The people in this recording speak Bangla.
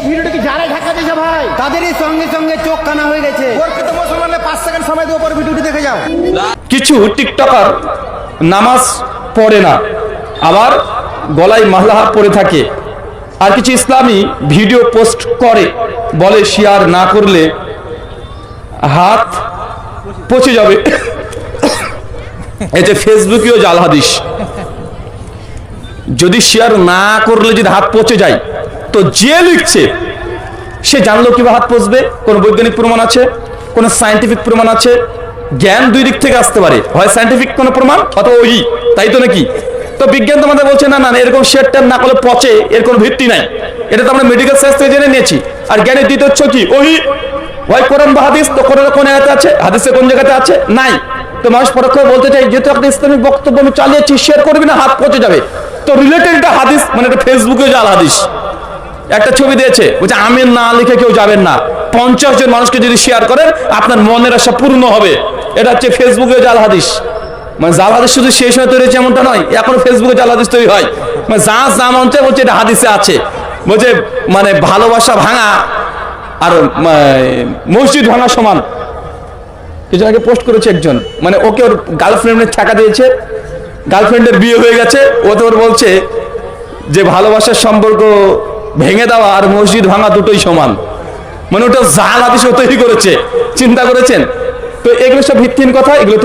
ভিডিওটাকে যারাই ঢাকা দিয়েছে ভাই তাদেরই সঙ্গে সঙ্গে চোখ কানা হয়ে গেছে। প্রকৃত মুসলমানরা 5 সেকেন্ড সময় দিয়ে পরে ভিডিওটি দেখে যাও। কিছু টিকটকার নামাজ পড়ে না, আবার গলায় মালা পরে থাকে, আর কিছু ইসলামী ভিডিও পোস্ট করে, বলে শেয়ার না করলে হাত পচে যাবে। এই যে ফেসবুকেও জাল হাদিস, যদি শেয়ার না করলে যদি হাত পচে যায়, তো যে লিখছে সে জানলো কিভাবে হাত পচবে? কোন বৈজ্ঞানিক প্রমাণ আছে? কোন সায়েন্টিফিক প্রমাণ আছে? জ্ঞান দুই দিক থেকে আসতে পারে, হয় সায়েন্টিফিক কোনো প্রমাণ অথবা ওই, তাই তো নাকি? তো বিজ্ঞান তোমাদের বলছে না না এরকম শেয়ার টেয়ার না করলে পচে, এর কোনো ভিত্তি নাই। এটা তো আমরা মেডিকেল সায়েন্স থেকে জেনে নিয়েছি। আর জ্ঞানের দ্বিতীয় উৎস কি? ওই হয় কোরআন বা হাদিস। তো কোরআনে কোন আয়াতে আছে? হাদিসে কোন জায়গাতে আছে? নাই। তো মানুষ পরোক্ষ বলতে চাই, যেহেতু একটা ইসলামিক বক্তব্য আমি চালিয়েছি, শেয়ার করবি না, হাত পচে যাবে। তো রিলেটেড একটা হাদিস, মানে এটা ফেসবুকে জাল হাদিস। একটা ছবি দিয়েছে, বলছে আমিন না লিখে কেউ যাবেন না, 50 জন মানুষকে যদি শেয়ার করেন আপনার মনের আশা পূর্ণ হবে। এটা হচ্ছে ফেসবুকে জাল হাদিস। মানে জাল হাদিস শুধু সেই সময় তৈরি হয়েছে এমনটা নয়, এখন ফেসবুকে জাল হাদিস তৈরি হয়। মানে যা মন চায় বলছে এটা হাদিসে আছে। বলছে মানে ভালোবাসা ভাঙা আর মসজিদ ভাঙা সমান। কিছু আগে পোস্ট করেছে একজন, মানে ওকে ওর গার্লফ্রেন্ডের টাকা দিয়েছে, গার্লফ্রেন্ডের বিয়ে হয়ে গেছে, ও তো ওর বলছে যে ভালোবাসার সম্পর্ক ভেঙে দেওয়া আর মসজিদ ভাঙা দুটোই সমান। মানে ওটা জাল হাদিস তৈরি করেছে, চিন্তা করেছেন? তো এগুলো সব ভিত্তিহীন কথা, এগুলো